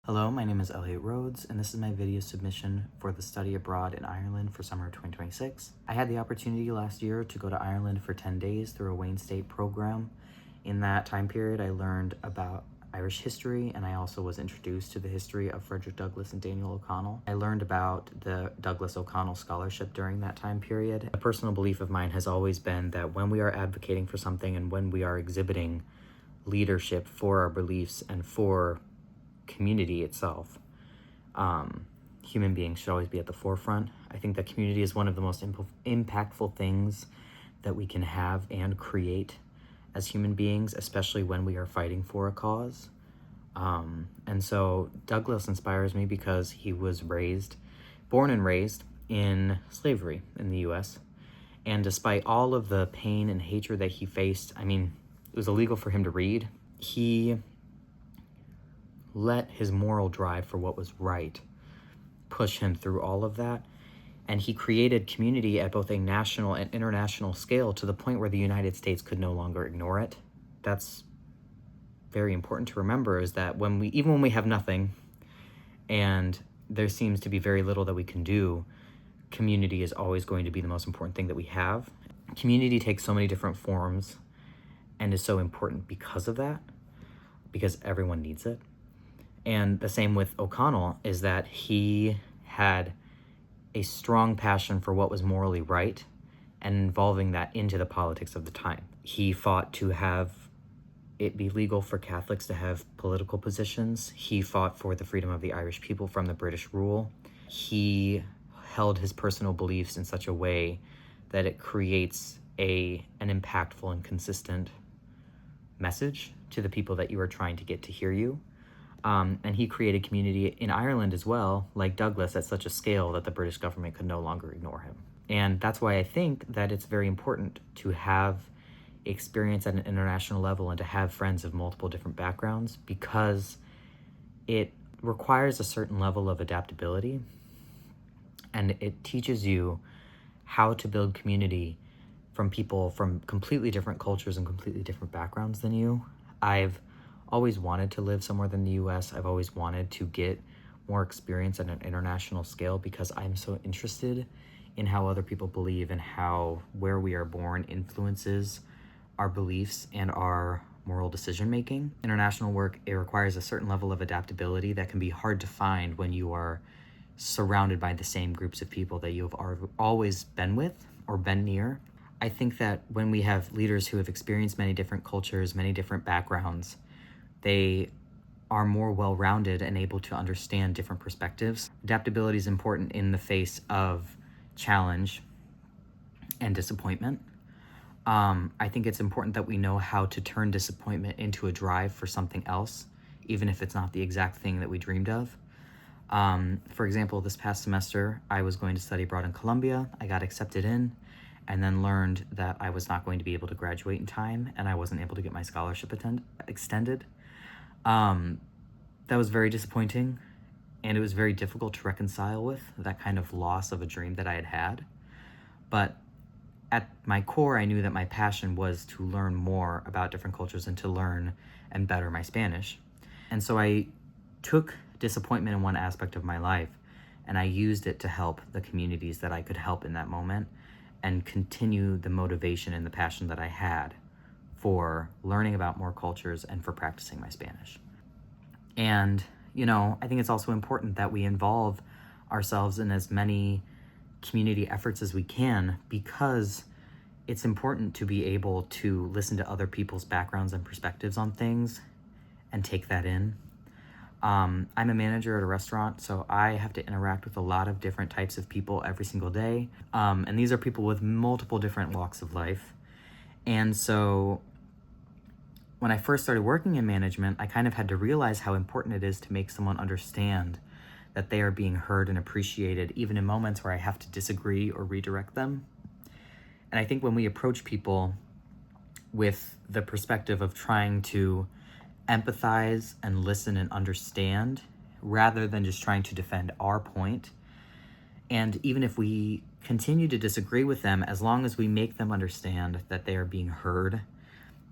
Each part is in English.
Hello, my name is Elliot Rhodes, and this is my video submission for the study abroad in Ireland for summer 2026. I had the opportunity last year to go to Ireland for 10 days through a Wayne State program. In that time period, I learned about Irish history, and I also was introduced to the history of Frederick Douglass and Daniel O'Connell. I learned about the Douglas O'Connell Scholarship during that time period. A personal belief of mine has always been that when we are advocating for something and when we are exhibiting leadership for our beliefs and for community itself, human beings should always be at the forefront. I think that community is one of the most impactful things that we can have and create as human beings, especially when we are fighting for a cause. And so Douglass inspires me because he was born and raised in slavery in the US. And despite all of the pain and hatred that he faced, it was illegal for him to read. He let his moral drive for what was right push him through all of that. And he created community at both a national and international scale to the point where the United States could no longer ignore it. That's very important to remember, is that even when we have nothing and there seems to be very little that we can do, community is always going to be the most important thing that we have. Community takes so many different forms and is so important because of that, because everyone needs it. And the same with O'Connell, is that he had a strong passion for what was morally right and involving that into the politics of the time. He fought to have it be legal for Catholics to have political positions. He fought for the freedom of the Irish people from the British rule. He held his personal beliefs in such a way that it creates an impactful and consistent message to the people that you are trying to get to hear you. And he created community in Ireland as well, like Douglas, at such a scale that the British government could no longer ignore him. And that's why I think that it's very important to have experience at an international level and to have friends of multiple different backgrounds, because it requires a certain level of adaptability, and it teaches you how to build community from people from completely different cultures and completely different backgrounds than you. I've always wanted to live somewhere than the US. I've always wanted to get more experience at an international scale because I'm so interested in how other people believe and how where we are born influences our beliefs and our moral decision making. International work, it requires a certain level of adaptability that can be hard to find when you are surrounded by the same groups of people that you have always been with or been near. I think that when we have leaders who have experienced many different cultures, many different backgrounds, they are more well-rounded and able to understand different perspectives. Adaptability is important in the face of challenge and disappointment. I think it's important that we know how to turn disappointment into a drive for something else, even if it's not the exact thing that we dreamed of. For example, this past semester, I was going to study abroad in Colombia. I got accepted in, and then learned that I was not going to be able to graduate in time, and I wasn't able to get my scholarship extended. That was very disappointing, and it was very difficult to reconcile with that kind of loss of a dream that I had had. But at my core, I knew that my passion was to learn more about different cultures and to learn and better my Spanish. And so I took disappointment in one aspect of my life, and I used it to help the communities that I could help in that moment and continue the motivation and the passion that I had for learning about more cultures and for practicing my Spanish. And, I think it's also important that we involve ourselves in as many community efforts as we can, because it's important to be able to listen to other people's backgrounds and perspectives on things and take that in. I'm a manager at a restaurant, so I have to interact with a lot of different types of people every single day. And these are people with multiple different walks of life. And so when I first started working in management, I kind of had to realize how important it is to make someone understand that they are being heard and appreciated, even in moments where I have to disagree or redirect them. And I think when we approach people with the perspective of trying to empathize and listen and understand, rather than just trying to defend our point, and even if we continue to disagree with them, as long as we make them understand that they are being heard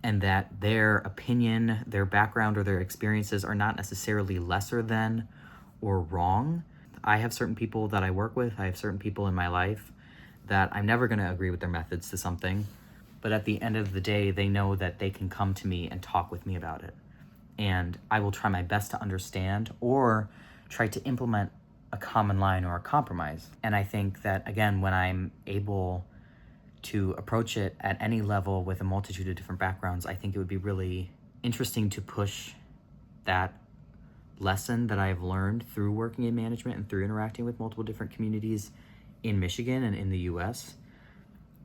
and that their opinion, their background, or their experiences are not necessarily lesser than or wrong. I have certain people that I work with, I have certain people in my life that I'm never going to agree with their methods to something, but at the end of the day, they know that they can come to me and talk with me about it. And I will try my best to understand or try to implement a common line or a compromise. And I think that, again, when I'm able to approach it at any level with a multitude of different backgrounds, I think it would be really interesting to push that lesson that I've learned through working in management and through interacting with multiple different communities in Michigan and in the US.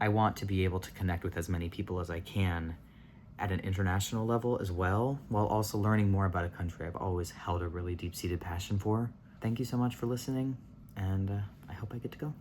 I want to be able to connect with as many people as I can at an international level as well, while also learning more about a country I've always held a really deep-seated passion for. Thank you so much for listening, and I hope I get to go.